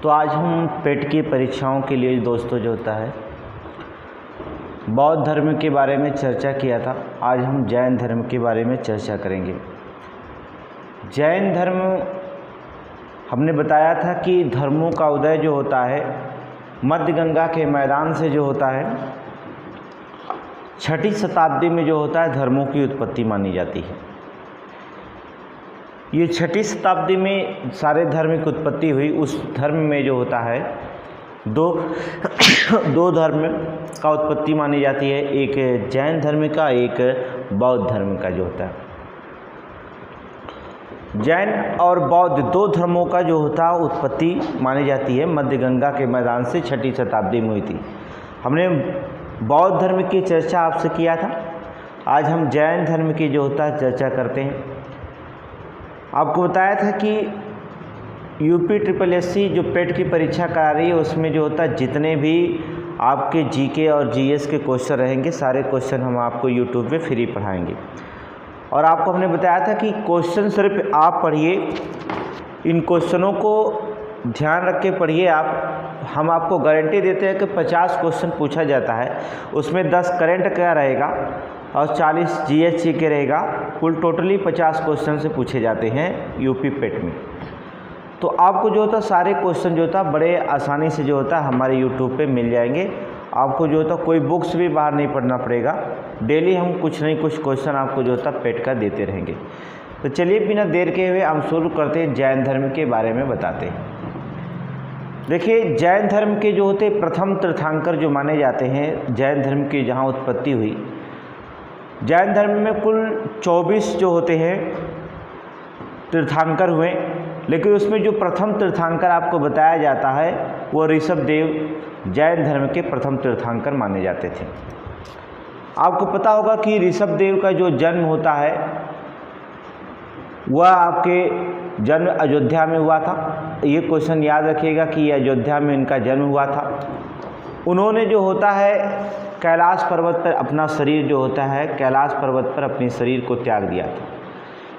तो आज हम पेट की परीक्षाओं के लिए दोस्तों जो होता है बौद्ध धर्म के बारे में चर्चा किया था। आज हम जैन धर्म के बारे में चर्चा करेंगे। जैन धर्म हमने बताया था कि धर्मों का उदय जो होता है मध्य गंगा के मैदान से जो होता है, छठी शताब्दी में जो होता है धर्मों की उत्पत्ति मानी जाती है। ये छठी शताब्दी में सारे धर्म की उत्पत्ति हुई। उस धर्म में जो होता है दो धर्म का उत्पत्ति मानी जाती है, एक जैन धर्म का, एक बौद्ध धर्म का जो होता है। जैन और बौद्ध दो धर्मों का जो होता है उत्पत्ति मानी जाती है मध्य गंगा के मैदान से छठी शताब्दी में हुई थी। हमने बौद्ध धर्म की चर्चा आपसे किया था। आज हम जैन धर्म की जो होता है चर्चा करते हैं। आपको बताया था कि UPSSC जो पेट की परीक्षा करा रही है उसमें जो होता है जितने भी आपके जीके और जीएस के क्वेश्चन रहेंगे सारे क्वेश्चन हम आपको यूट्यूब पे फ्री पढ़ाएंगे। और आपको हमने बताया था कि क्वेश्चन सिर्फ आप पढ़िए, इन क्वेश्चनों को ध्यान रख के पढ़िए आप। हम आपको गारंटी देते हैं कि 50 क्वेश्चन पूछा जाता है, उसमें 10 करंट का रहेगा और 40 GH के रहेगा। कुल टोटली 50 क्वेश्चन से पूछे जाते हैं यूपी पेट में। तो आपको जो होता सारे क्वेश्चन जो होता बड़े आसानी से जो होता हमारे यूट्यूब पे मिल जाएंगे। आपको जो होता कोई बुक्स भी बाहर नहीं पढ़ना पड़ेगा। डेली हम कुछ नहीं कुछ क्वेश्चन आपको जो होता पेट का देते रहेंगे। तो चलिए बिना देर के हुए हम शुरू करते हैं, जैन धर्म के बारे में बताते हैं। देखिए, जैन धर्म के जो होते प्रथम तीर्थंकर जो माने जाते हैं, जैन धर्म की जहाँ उत्पत्ति हुई, जैन धर्म में कुल 24 जो होते हैं तीर्थंकर हुए, लेकिन उसमें जो प्रथम तीर्थंकर आपको बताया जाता है वो ऋषभदेव जैन धर्म के प्रथम तीर्थंकर माने जाते थे। आपको पता होगा कि ऋषभदेव का जो जन्म होता है वह आपके जन्म अयोध्या में हुआ था। ये क्वेश्चन याद रखिएगा कि अयोध्या में इनका जन्म हुआ था। उन्होंने जो होता है कैलाश पर्वत पर अपना शरीर जो होता है कैलाश पर्वत पर अपने शरीर को त्याग दिया था।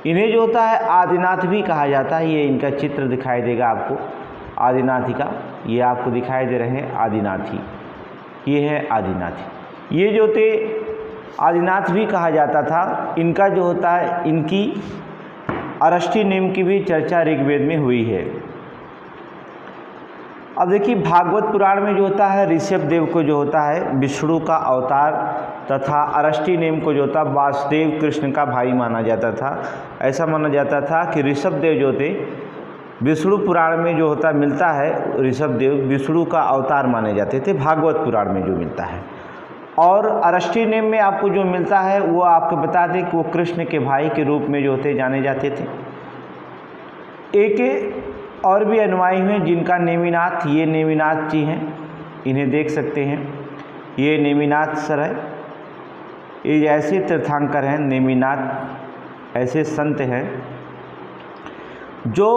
इन्हें जो होता है आदिनाथ भी कहा जाता है। ये इनका चित्र दिखाई देगा आपको आदिनाथी का, ये आपको दिखाई दे रहे हैं आदिनाथी, ये है आदिनाथी। ये जो थे आदिनाथ भी कहा जाता था। इनका जो होता है इनकी अरष्टी नेम की भी चर्चा ऋग्वेद में हुई है। अब देखिए, भागवत पुराण में जो होता है ऋषभदेव को जो होता है विष्णु का अवतार तथा अरष्टी नेम को जो होता वासुदेव कृष्ण का भाई माना जाता था। ऐसा माना जाता था कि ऋषभदेव जो थे विष्णु पुराण में जो होता मिलता है ऋषभदेव विष्णु का अवतार माने जाते थे, भागवत पुराण में जो मिलता है। और अरष्टी नेम में आपको जो मिलता है वो आपको बता दें कि वो कृष्ण के भाई के रूप में जो होते जाने जाते थे। एक और भी अनुयायी हैं जिनका नेमिनाथ, ये नेमिनाथ जी हैं, इन्हें देख सकते हैं, ये नेमिनाथ सर है। ये ऐसे तीर्थंकर हैं, नेमिनाथ ऐसे संत हैं जो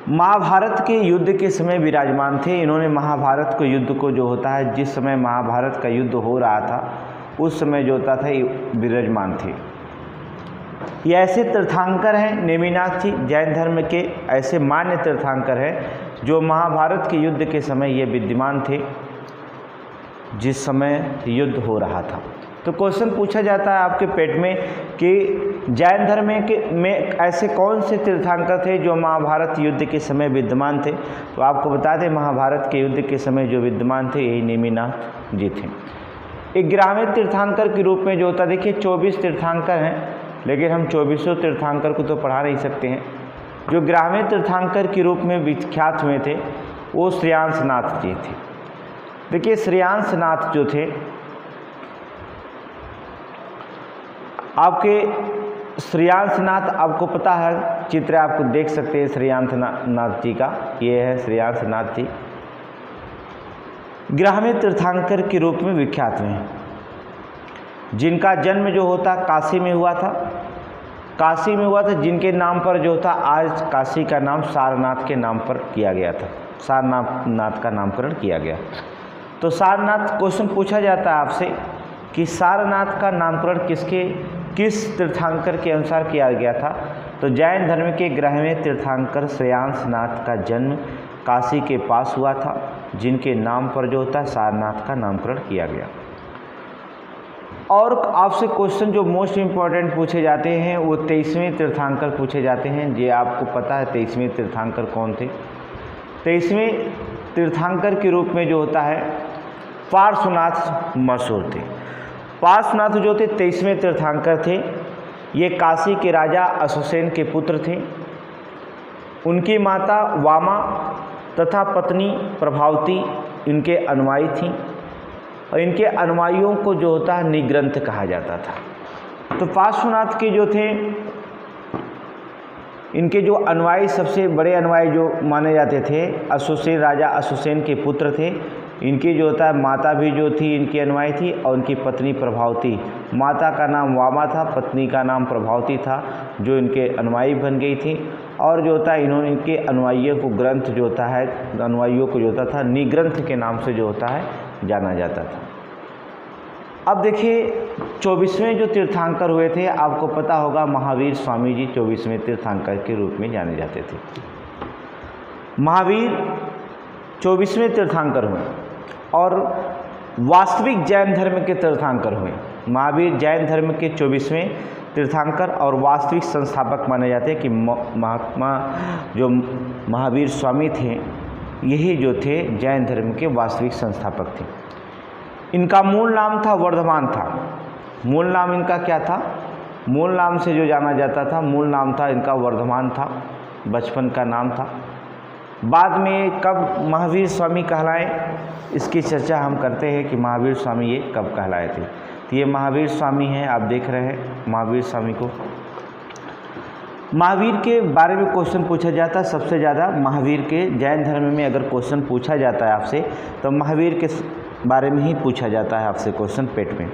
महाभारत के युद्ध के समय विराजमान थे। इन्होंने महाभारत को युद्ध को जो होता है जिस समय महाभारत का युद्ध हो रहा था उस समय जो होता था ये विराजमान थे। ये ऐसे तीर्थंकर हैं नेमिनाथ जी, जैन धर्म के ऐसे मान्य तीर्थंकर हैं जो महाभारत के युद्ध के समय ये विद्यमान थे जिस समय युद्ध हो रहा था। तो क्वेश्चन पूछा जाता है आपके पेट में कि जैन धर्म में ऐसे कौन से तीर्थंकर थे जो महाभारत युद्ध के समय विद्यमान थे। तो आपको बता दें महाभारत के युद्ध के समय जो विद्यमान थे यही नेमिनाथ जी थे। 11वें तीर्थंकर के रूप में जो होता, देखिए 24 तीर्थंकर हैं लेकिन हम 24 तीर्थंकर को तो पढ़ा नहीं सकते हैं। जो 11वें तीर्थंकर के रूप में विख्यात हुए थे वो श्रेयांसनाथ जी थे। देखिए, श्रेयांसनाथ जो थे आपके श्रेयांसनाथ, आपको पता है चित्र आपको देख सकते हैं श्रेयांसनाथ जी का, ये है श्रेयांसनाथ जी। 11वें तीर्थंकर के रूप में विख्यात हुए हैं जिनका जन्म जो होता काशी में हुआ था। काशी में हुआ था जिनके नाम पर जो था आज काशी का नाम सारनाथ के नाम पर किया गया था, सारनाथ का नामकरण किया गया। तो सारनाथ क्वेश्चन पूछा जाता है आपसे कि सारनाथ का नामकरण किस तीर्थंकर के अनुसार किया गया था। तो जैन धर्म के 11वें तीर्थंकर श्रेयांसनाथ का जन्म काशी के पास हुआ था, जिनके नाम पर जो होता है सारनाथ का नामकरण किया गया। और आपसे क्वेश्चन जो मोस्ट इम्पॉर्टेंट पूछे जाते हैं वो 23वें तीर्थंकर पूछे जाते हैं। ये आपको पता है 23वें तीर्थंकर कौन थे। 23वें तीर्थंकर के रूप में जो होता है पार्श्वनाथ मशहूर थे। पार्श्वनाथ जो थे 23वें तीर्थंकर थे। ये काशी के राजा अश्वसेन के पुत्र थे। उनकी माता वामा तथा पत्नी प्रभावती इनके अनुयायी थीं और इनके अनुयायियों को जो होता है निग्रंथ कहा जाता था। तो पार्श्वनाथ के जो थे इनके जो अनुयायी सबसे बड़े अनुयायी जो माने जाते थे अश्वसेन, राजा अश्वसेन के पुत्र थे। इनकी जो होता है माता भी जो थी इनकी अनुयायी थी और उनकी पत्नी प्रभावती। माता का नाम वामा था, पत्नी का नाम प्रभावती था, जो इनके अनुयायी बन गई थी। और जो होता है इन्होंने इनके अनुयायियों को ग्रंथ जो होता है अनुयायियों को जो होता था निग्रंथ के नाम से जो होता है जाना जाता था। अब देखिए 24वें जो तीर्थंकर हुए थे, आपको पता होगा महावीर स्वामी जी 24वें तीर्थंकर के रूप में जाने जाते थे। महावीर 24वें तीर्थंकर हुए और वास्तविक जैन धर्म के तीर्थंकर हुए। महावीर जैन धर्म के 24वें तीर्थंकर और वास्तविक संस्थापक माने जाते हैं कि महात्मा जो महावीर स्वामी थे यही जो थे जैन धर्म के वास्तविक संस्थापक थे। इनका मूल नाम था वर्धमान था। मूल नाम इनका क्या था? मूल नाम से जो जाना जाता था मूल नाम था इनका वर्धमान था, बचपन का नाम था। बाद में कब महावीर स्वामी कहलाए इसकी चर्चा हम करते हैं कि महावीर स्वामी ये कब कहलाए थे। तो ये महावीर स्वामी हैं, आप देख रहे हैं महावीर स्वामी को। महावीर के बारे में क्वेश्चन पूछा जाता है सबसे ज़्यादा। महावीर के जैन धर्म में अगर क्वेश्चन पूछा जाता है आपसे तो महावीर के बारे में ही पूछा जाता है आपसे क्वेश्चन पेट में।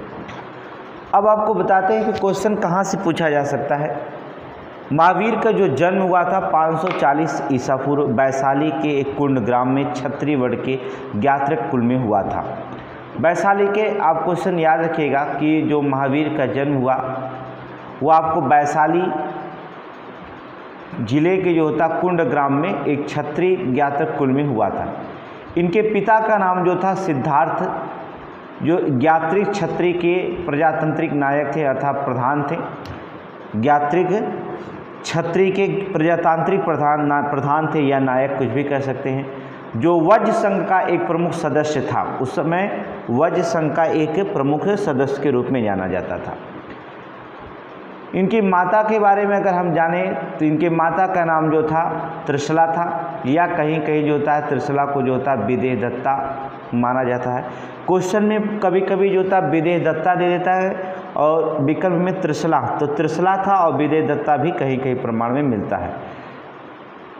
अब आपको बताते हैं कि क्वेश्चन कहाँ से पूछा जा सकता है। महावीर का जो जन्म हुआ था 540 ईसा पूर्व वैशाली के एक कुंड ग्राम में क्षत्रिय वर्ण के ज्ञात्रक कुल में हुआ था। वैशाली के आप क्वेश्चन याद रखिएगा कि जो महावीर का जन्म हुआ वो आपको वैशाली जिले के जो होता कुंड ग्राम में एक क्षत्रिय ज्ञात्रक कुल में हुआ था। इनके पिता का नाम जो था सिद्धार्थ, जो ज्ञात्रिक क्षत्रिय के प्रजातांत्रिक नायक थे अर्थात प्रधान थे। ज्ञात्रिक क्षत्रिय के प्रजातांत्रिक प्रधान थे या नायक कुछ भी कह सकते हैं, जो वज्र संघ का एक प्रमुख सदस्य था। उस समय वज्र संघ का एक प्रमुख सदस्य के रूप में जाना जाता था। इनकी माता के बारे में अगर हम जानें तो इनके माता का नाम जो था त्रिशला था, या कहीं कहीं जो होता है त्रिशला को जो होता है विदेह दत्ता माना जाता है। क्वेश्चन में कभी कभी जो होता है विदेह दत्ता दे देता है और विकल्प में त्रिशला, तो त्रिशला था और विदेह दत्ता भी कहीं कहीं प्रमाण में मिलता है।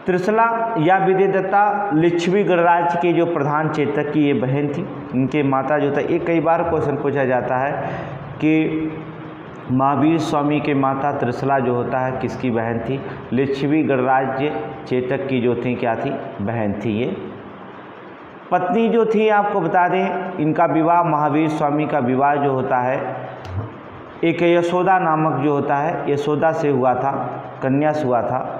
त्रिशला या विदेह दत्ता लिच्छवी गणराज्य के जो प्रधान चेतक की ये बहन थी। इनके माता जो था, एक कई बार क्वेश्चन पूछा जाता है कि महावीर स्वामी के माता त्रिशला जो होता है किसकी बहन थी? लिच्छवी गणराज्य चेतक की जो थी क्या थी? बहन थी ये। पत्नी जो थी आपको बता दें इनका विवाह महावीर स्वामी का विवाह जो होता है एक यशोदा नामक जो होता है यशोदा से हुआ था, कन्या से हुआ था।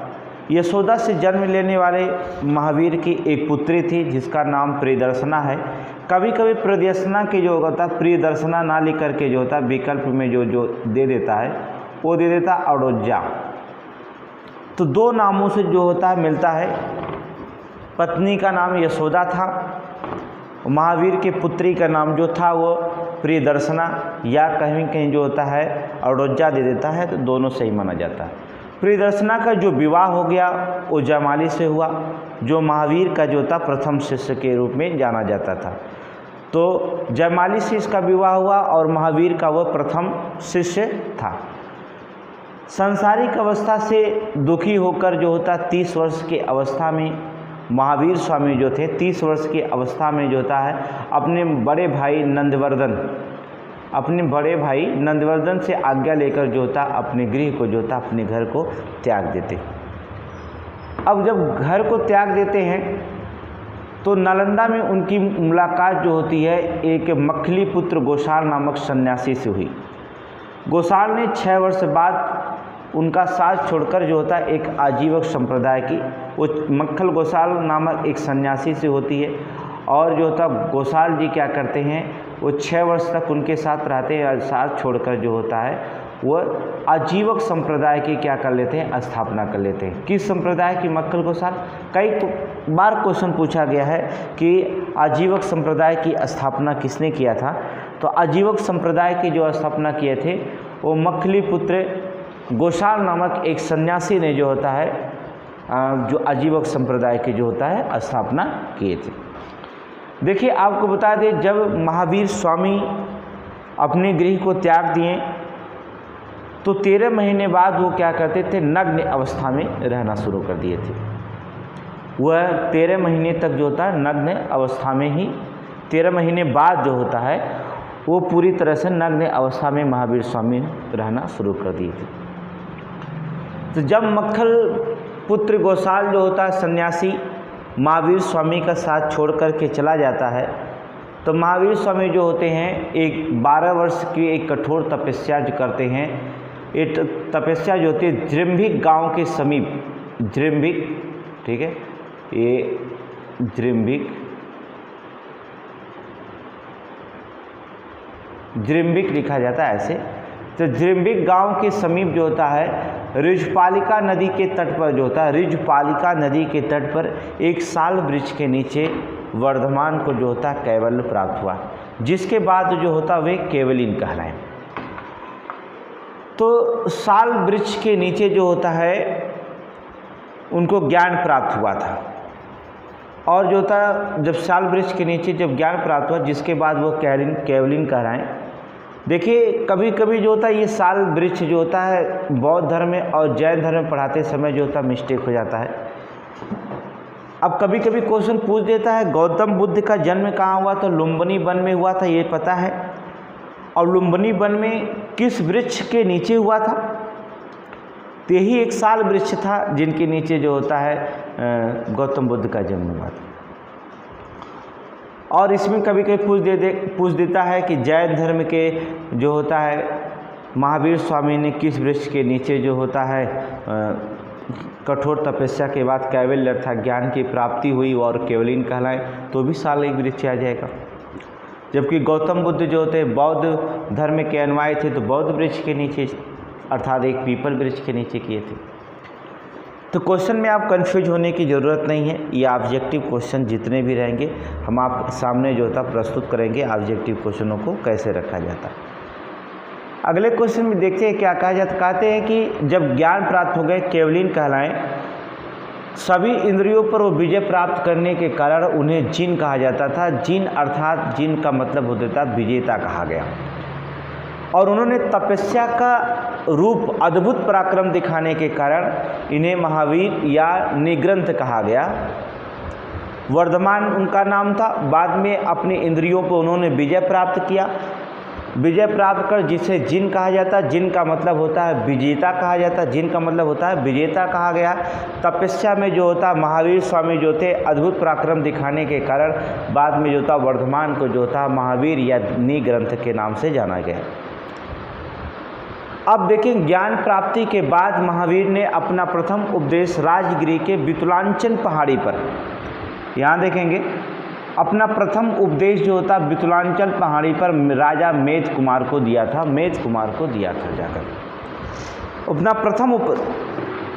यशोदा से जन्म लेने वाले महावीर की एक पुत्री थी जिसका नाम प्रियदर्शना है। कभी कभी प्रियदर्शना के जो होता है प्रियदर्शना ना लिख करके जो होता है विकल्प में जो दे देता है वो दे देता अड़ोजा। तो दो नामों से जो होता है मिलता है। पत्नी का नाम यशोदा था, महावीर के पुत्री का नाम जो था वो प्रियदर्शना या कहीं कहीं जो होता है अड़ोजा दे देता है, तो दोनों सही माना जाता है। प्रियदर्शना का जो विवाह हो गया वो जयमाली से हुआ, जो महावीर का जो था प्रथम शिष्य के रूप में जाना जाता था। तो जयमाली से इसका विवाह हुआ और महावीर का वह प्रथम शिष्य था। सांसारिक अवस्था से दुखी होकर जो होता 30 वर्ष की अवस्था में महावीर स्वामी जो थे 30 वर्ष की अवस्था में जो होता है अपने बड़े भाई नंदवर्धन से आज्ञा लेकर जो होता अपने गृह को जो होता अपने घर को त्याग देते। अब जब घर को त्याग देते हैं तो नालंदा में उनकी मुलाकात जो होती है एक मखली पुत्र गोसाल नामक सन्यासी से हुई। गोसाल ने 6 वर्ष बाद उनका साथ छोड़कर जो होता है एक आजीवक संप्रदाय की वो मक्खल गोसाल नामक एक सन्यासी से होती है। और जो होता गोसाल जी क्या करते हैं, वो 6 वर्ष तक उनके साथ रहते हैं और साथ छोड़कर जो होता है वह आजीवक संप्रदाय की क्या कर लेते हैं, स्थापना कर लेते हैं। किस संप्रदाय की? मक्खल गोसाल। कई बार क्वेश्चन पूछा गया है कि आजीवक संप्रदाय की स्थापना किसने किया था। तो आजीवक संप्रदाय की जो स्थापना किए थे वो मक्खली पुत्र गोसाल नामक एक सन्यासी ने जो होता है जो आजीवक संप्रदाय के जो होता है स्थापना किए थे। देखिए आपको बता दें, जब महावीर स्वामी अपने गृह को त्याग दिए तो 13 महीने बाद वो क्या करते थे, नग्न अवस्था में रहना शुरू कर दिए थे। वह 13 महीने तक जो होता है नग्न अवस्था में ही, 13 महीने बाद जो होता है वो पूरी तरह से नग्न अवस्था में महावीर स्वामी रहना शुरू कर दिए थे। तो जब मक्खल पुत्र गोसाल जो होता है सन्यासी महावीर स्वामी का साथ छोड़ कर के चला जाता है, तो महावीर स्वामी जो होते हैं एक 12 वर्ष की एक कठोर तपस्या जो करते हैं। ये तपस्या जो होती है जृंभिक गांव के समीप, जृंभिक, ठीक है, ये जृंभिक लिखा जाता है ऐसे। तो जृंभिक गांव के समीप जो होता है ऋजपालिका नदी के तट पर जो होता है, ऋजपालिका नदी के तट पर एक साल वृक्ष के नीचे वर्धमान को जो होता है कैवल्य प्राप्त हुआ, जिसके बाद जो होता वे केवलिन कहलाए। तो साल वृक्ष के नीचे जो होता है उनको ज्ञान प्राप्त हुआ था। और जो होता जब साल वृक्ष के नीचे जब ज्ञान प्राप्त हुआ, जिसके बाद वो केवलिन कहलाएं। देखिए कभी कभी जो होता है ये साल वृक्ष जो होता है बौद्ध धर्म में और जैन धर्म में पढ़ाते समय जो होता है मिस्टेक हो जाता है। अब कभी कभी क्वेश्चन पूछ देता है गौतम बुद्ध का जन्म कहाँ हुआ, तो लुम्बिनी वन में हुआ था, ये पता है। और लुम्बिनी वन में किस वृक्ष के नीचे हुआ था? तो यही एक साल वृक्ष था जिनके नीचे जो होता है गौतम बुद्ध का जन्म हुआ था। और इसमें कभी कभी पूछ देता है कि जैन धर्म के जो होता है महावीर स्वामी ने किस वृक्ष के नीचे जो होता है कठोर तपस्या के बाद कैवल्य अर्थात ज्ञान की प्राप्ति हुई और केवलिन कहलाए, तो भी साल एक वृक्ष आ जाएगा। जबकि गौतम बुद्ध जो होते हैं बौद्ध धर्म के अनुयायी थे, तो बौद्ध वृक्ष के नीचे अर्थात एक पीपल वृक्ष के नीचे किए थे। तो क्वेश्चन में आप कंफ्यूज होने की ज़रूरत नहीं है। ये ऑब्जेक्टिव क्वेश्चन जितने भी रहेंगे हम आप सामने जो होता प्रस्तुत करेंगे ऑब्जेक्टिव क्वेश्चनों को कैसे रखा जाता है। अगले क्वेश्चन में देखते हैं क्या कहा जाता। कहते हैं कि जब ज्ञान प्राप्त हो गए केवलिन कहलाएं, सभी इंद्रियों पर वो विजय प्राप्त करने के कारण उन्हें जिन कहा जाता था। जिन अर्थात जिन का मतलब होता था विजेता कहा गया। और उन्होंने तपस्या का रूप अद्भुत पराक्रम दिखाने के कारण इन्हें महावीर या निग्रंथ कहा गया। वर्धमान उनका नाम था। बाद में अपनी इंद्रियों पर उन्होंने विजय प्राप्त किया। विजय प्राप्त कर जिसे जिन कहा जाता है, जिन का मतलब होता है विजेता कहा जाता है, जिन का मतलब होता है विजेता कहा गया। तपस्या में जो होता महावीर स्वामी जो थे अद्भुत पराक्रम दिखाने के कारण बाद में जो था वर्धमान को जो था महावीर या निग्रंथ के नाम से जाना गया। अब देखें ज्ञान प्राप्ति के बाद महावीर ने अपना प्रथम उपदेश राजगिरी के वितुलांचल पहाड़ी पर, यहाँ देखेंगे अपना प्रथम उपदेश जो होता वितुलांचल पहाड़ी पर राजा मेद कुमार को दिया था। मेद कुमार को दिया था जाकर अपना प्रथम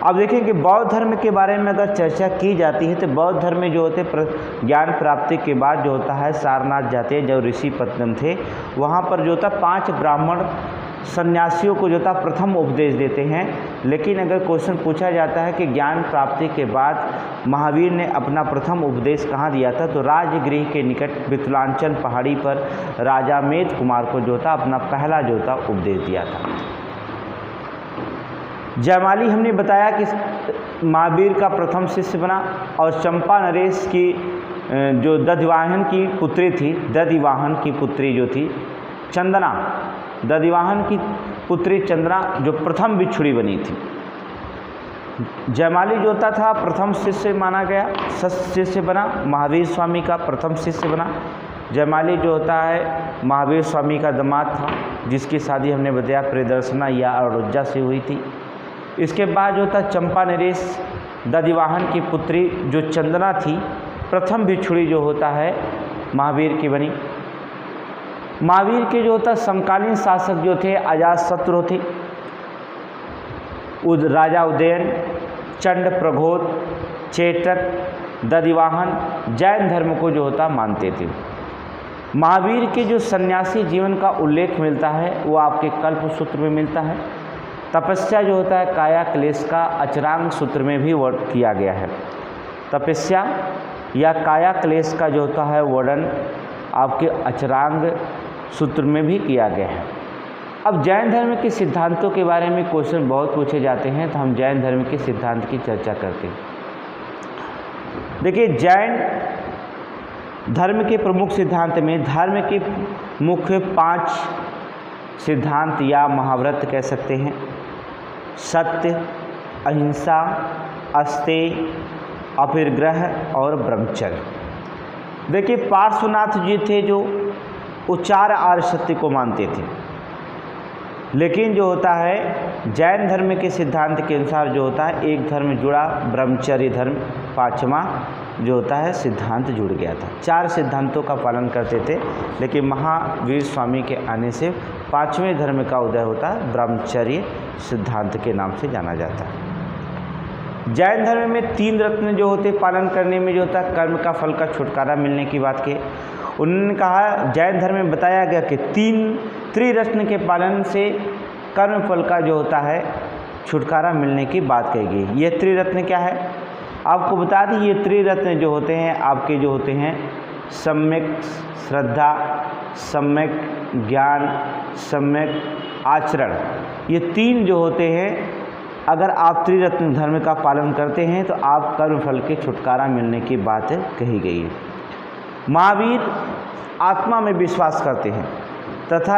अब देखें कि बौद्ध धर्म के बारे में अगर चर्चा की जाती है तो बौद्ध धर्म में जो होते ज्ञान प्राप्ति के बाद जो होता है सारनाथ जाते हैं। जब ऋषि पत्तन थे वहाँ पर जो होता 5 ब्राह्मण सन्यासियों को जो था प्रथम उपदेश देते हैं। लेकिन अगर क्वेश्चन पूछा जाता है कि ज्ञान प्राप्ति के बाद महावीर ने अपना प्रथम उपदेश कहाँ दिया था, तो राजगृह के निकट वितुलांचल पहाड़ी पर राजा मेद कुमार को जो था अपना पहला जो था उपदेश दिया था। जयमाली हमने बताया कि महावीर का प्रथम शिष्य बना। और चंपा नरेश की जो दधिवाहन की पुत्री थी, दधिवाहन की पुत्री जो थी चंदना, दधिवाहन की पुत्री चंदना जो प्रथम बिछुड़ी बनी थी। जयमाली जो होता था प्रथम शिष्य माना गया, शिष्य बना, महावीर स्वामी का प्रथम शिष्य बना। जयमाली जो होता है महावीर स्वामी का दामाद था, जिसकी शादी हमने बताया प्रियदर्शना या अरुज्जा से हुई थी। इसके बाद जो था चंपा नरेश दधिवाहन की पुत्री जो चंदना थी, प्रथम भिक्षुणी जो होता है महावीर की बनी। महावीर के जो होता समकालीन शासक जो थे अजातशत्रु थे, राजा उदयन, चंड प्रघोत, चेटक, दधिवाहन जैन धर्म को जो होता मानते थे। महावीर के जो सन्यासी जीवन का उल्लेख मिलता है वो आपके कल्प सूत्र में मिलता है। तपस्या जो होता है काया क्लेश का अचरांग सूत्र में भी वर्णन किया गया है। तपस्या या काया क्लेश का जो होता है वर्णन आपके अचरांग सूत्र में भी किया गया है। अब जैन धर्म के सिद्धांतों के बारे में क्वेश्चन बहुत पूछे जाते हैं, तो हम जैन धर्म के सिद्धांत की चर्चा करते हैं। देखिए, जैन धर्म के प्रमुख सिद्धांत में धर्म के मुख्य 5 सिद्धांत या महाव्रत कह सकते हैं। सत्य, अहिंसा, अस्तेय, अपरिग्रह और ब्रह्मचर्य। देखिए, पार्श्वनाथ जी थे जो उच्चार आर्य सत्य को मानते थे, लेकिन जो होता है जैन धर्म के सिद्धांत के अनुसार जो होता है एक धर्म जुड़ा, ब्रह्मचर्य धर्म 5वां जो होता है सिद्धांत जुड़ गया था। 4 सिद्धांतों का पालन करते थे, लेकिन महावीर स्वामी के आने से 5वें धर्म का उदय होता है, ब्रह्मचर्य सिद्धांत के नाम से जाना जाता है। जैन धर्म में 3 रत्न जो होते पालन करने में जो होता है कर्म का फल का छुटकारा मिलने की बात की। उन्होंने कहा जैन धर्म में बताया गया कि 3 त्रिरत्न के पालन से कर्म फल का जो होता है छुटकारा मिलने की बात कही गई। ये त्रिरत्न क्या है आपको बता दी। ये त्रिरत्न जो होते हैं आपके जो होते हैं सम्यक श्रद्धा, सम्यक ज्ञान, सम्यक आचरण। ये 3 जो होते हैं अगर आप त्रिरत्न धर्म का पालन करते हैं तो आप कर्म फल के छुटकारा मिलने की बात कही गई है। महावीर आत्मा में विश्वास करते हैं तथा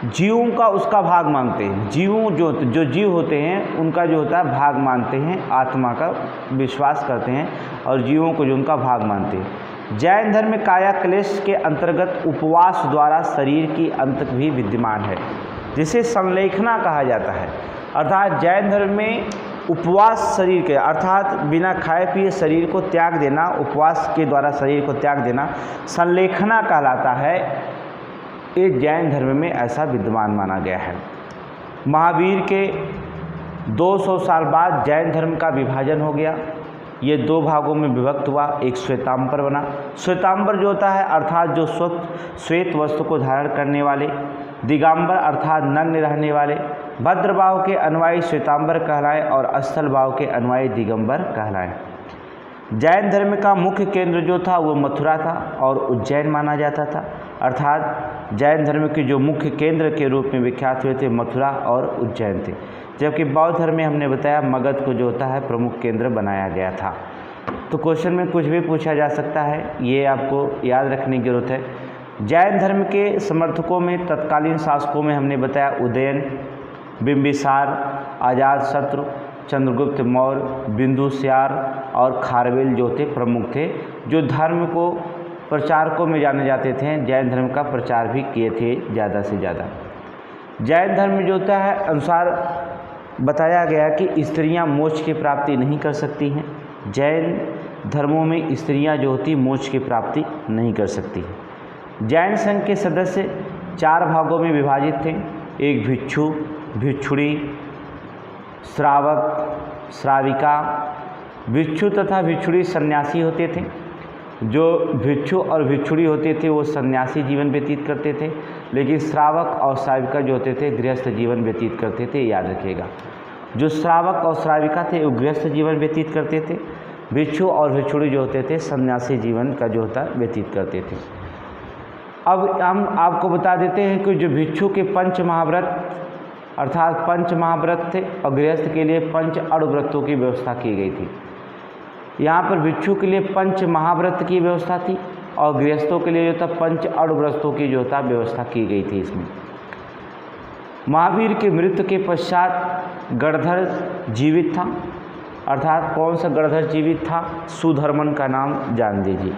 जीवों का उसका भाग मानते हैं। जीवों जो जीव होते हैं उनका जो होता है भाग मानते हैं, आत्मा का विश्वास करते हैं और जीवों को जो उनका भाग मानते हैं। जैन धर्म में काया क्लेश के अंतर्गत उपवास द्वारा शरीर की अंत भी विद्यमान है, जिसे संलेखना कहा जाता है। अर्थात जैन धर्म में उपवास शरीर के अर्थात बिना खाए पिए शरीर को त्याग देना, उपवास के द्वारा शरीर को त्याग देना संलेखना कहलाता है। ये जैन धर्म में ऐसा विद्यमान माना गया है। महावीर के 200 साल बाद जैन धर्म का विभाजन हो गया। ये 2 भागों में विभक्त हुआ। एक श्वेतांबर बना। श्वेतांबर जो होता है अर्थात जो श्वेत वस्त्र को धारण करने वाले, दिगंबर अर्थात नग्न रहने वाले। भद्र भाव के अनुयायी श्वेतांबर कहलाए और अस्थल भाव के अनुयायी दिगंबर कहलाए। जैन धर्म का मुख्य केंद्र जो था वो मथुरा था और उज्जैन माना जाता था। अर्थात जैन धर्म के जो मुख्य केंद्र के रूप में विख्यात हुए थे मथुरा और उज्जैन थे, जबकि बौद्ध धर्म में हमने बताया मगध को जो होता है प्रमुख केंद्र बनाया गया था। तो क्वेश्चन में कुछ भी पूछा जा सकता है, ये आपको याद रखने की जरूरत है। जैन धर्म के समर्थकों में तत्कालीन शासकों में हमने बताया उदयन, बिंबिसार, अजातशत्रु, चंद्रगुप्त मौर्य, बिंदुसार और खारवेल जो थे प्रमुख थे, जो धर्म को प्रचारकों में जाने जाते थे। जैन धर्म का प्रचार भी किए थे ज़्यादा से ज़्यादा। जैन धर्म जो होता है अनुसार बताया गया कि स्त्रियां मोक्ष की प्राप्ति नहीं कर सकती हैं। जैन धर्मों में स्त्रियां जो होती मोक्ष की प्राप्ति नहीं कर सकती हैं। जैन संघ के सदस्य 4 भागों में विभाजित थे। एक भिक्षु, भिक्षुणी, श्रावक, श्राविका। भिक्षु तथा भिक्षुणी सन्यासी होते थे। जो भिक्षु और भिक्षुणी होते थे वो सन्यासी जीवन व्यतीत करते थे, लेकिन श्रावक और श्राविका जो होते थे गृहस्थ जीवन व्यतीत करते थे। याद रखिएगा, जो श्रावक और श्राविका थे वो गृहस्थ जीवन व्यतीत करते थे। भिक्षु और भिक्षुणी जो होते थे सन्यासी जीवन का जो होता व्यतीत करते थे। अब हम आपको बता देते हैं कि जो भिक्षु के 5 महाव्रत अर्थात 5 महाव्रत थे और गृहस्थ के लिए 5 अणुव्रतों की व्यवस्था की गई थी। यहाँ पर भिक्षु के लिए 5 महाव्रत की व्यवस्था थी और गृहस्थों के लिए जो था 5 अणुव्रतों की जो था व्यवस्था की गई थी। इसमें महावीर के मृत्यु के पश्चात गणधर जीवित था। अर्थात कौन सा गणधर जीवित था? सुधर्मन का नाम जान लीजिए।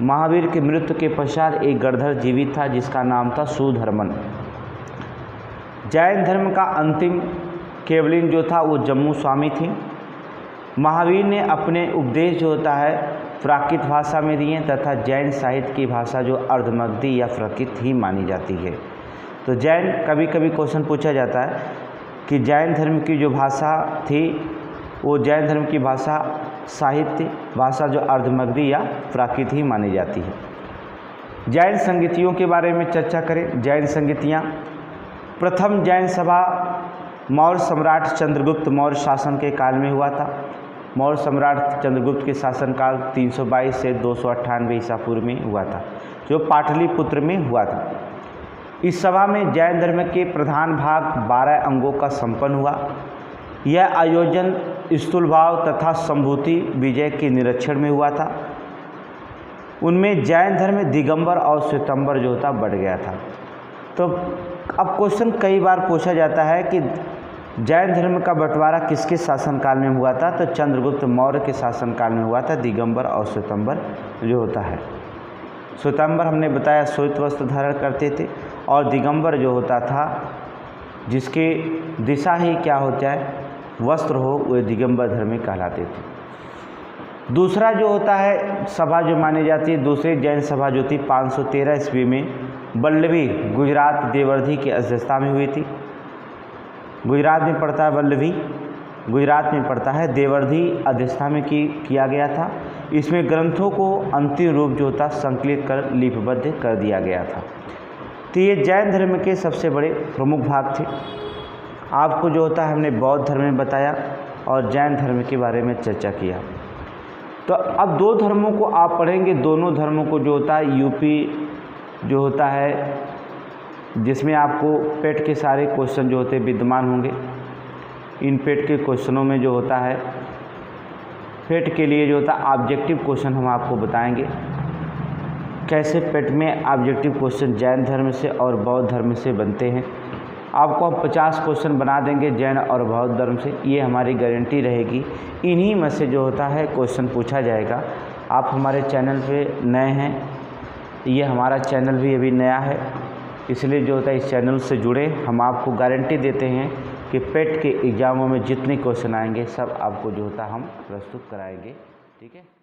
महावीर के मृत्यु के पश्चात एक गणधर जीवित था जिसका नाम था सुधर्मन। जैन धर्म का अंतिम केवलिन जो था वो जम्मू स्वामी थे। महावीर ने अपने उपदेश जो होता है प्राकृत भाषा में दिए तथा जैन साहित्य की भाषा जो अर्धमगधी या प्राकृत ही मानी जाती है। तो जैन कभी कभी क्वेश्चन पूछा जाता है कि जैन धर्म की जो भाषा थी वो जैन धर्म की भाषा साहित्य भाषा जो अर्धमगधी या प्राकृत ही मानी जाती है। जैन संगीतियों के बारे में चर्चा करें। जैन संगीतियाँ, प्रथम जैन सभा मौर्य सम्राट चंद्रगुप्त मौर्य शासन के काल में हुआ था। मौर्य सम्राट चंद्रगुप्त के शासनकाल 322 से 298 ईसा पूर्व में हुआ था, जो पाटलिपुत्र में हुआ था। इस सभा में जैन धर्म के प्रधान भाग 12 अंगों का संपन्न हुआ। यह आयोजन स्थूल भाव तथा संभूति विजय के निरीक्षण में हुआ था। उनमें जैन धर्म दिगंबर और श्वेतांबर जो था बढ़ गया था। तो अब क्वेश्चन कई बार पूछा जाता है कि जैन धर्म का बंटवारा किसके शासनकाल में हुआ था? तो चंद्रगुप्त मौर्य के शासनकाल में हुआ था। दिगंबर और श्वेतांबर जो होता है, श्वेतांबर हमने बताया श्वेत वस्त्र धारण करते थे और दिगंबर जो होता था जिसके दिशा ही क्या हो जाए वस्त्र हो, वे दिगंबर धर्मी कहलाते थे। दूसरा जो होता है सभा जो मानी जाती है, दूसरी जैन सभा जो थी 513 ईस्वी में वल्लभी गुजरात देवर्धि की अध्यक्षता में हुई थी। गुजरात में पड़ता है वल्लभी, गुजरात में पड़ता है, देवर्धि अध्यक्षता में किया गया था। इसमें ग्रंथों को अंतिम रूप जो था संकलित कर लिपिबद्ध कर दिया गया था। तो ये जैन धर्म के सबसे बड़े प्रमुख भाग थे। आपको जो होता है हमने बौद्ध धर्म में बताया और जैन धर्म के बारे में चर्चा किया। तो अब दो धर्मों को आप पढ़ेंगे, दोनों धर्मों को जो होता है यूपी जो होता है जिसमें आपको पेट के सारे क्वेश्चन जो होते हैं विद्यमान होंगे। इन पेट के क्वेश्चनों में जो होता है पेट के लिए जो होता है ऑब्जेक्टिव क्वेश्चन हम आपको बताएंगे, कैसे पेट में ऑब्जेक्टिव क्वेश्चन जैन धर्म से और बौद्ध धर्म से बनते हैं। आपको हम 50 क्वेश्चन बना देंगे जैन और बौद्ध धर्म से, ये हमारी गारंटी रहेगी। इन्हीं में से जो होता है क्वेश्चन पूछा जाएगा। आप हमारे चैनल पे नए हैं, ये हमारा चैनल भी अभी नया है, इसलिए जो होता है इस चैनल से जुड़े। हम आपको गारंटी देते हैं कि पेट के एग्ज़ामों में जितने क्वेश्चन आएंगे सब आपको जो होता है हम प्रस्तुत कराएंगे। ठीक है।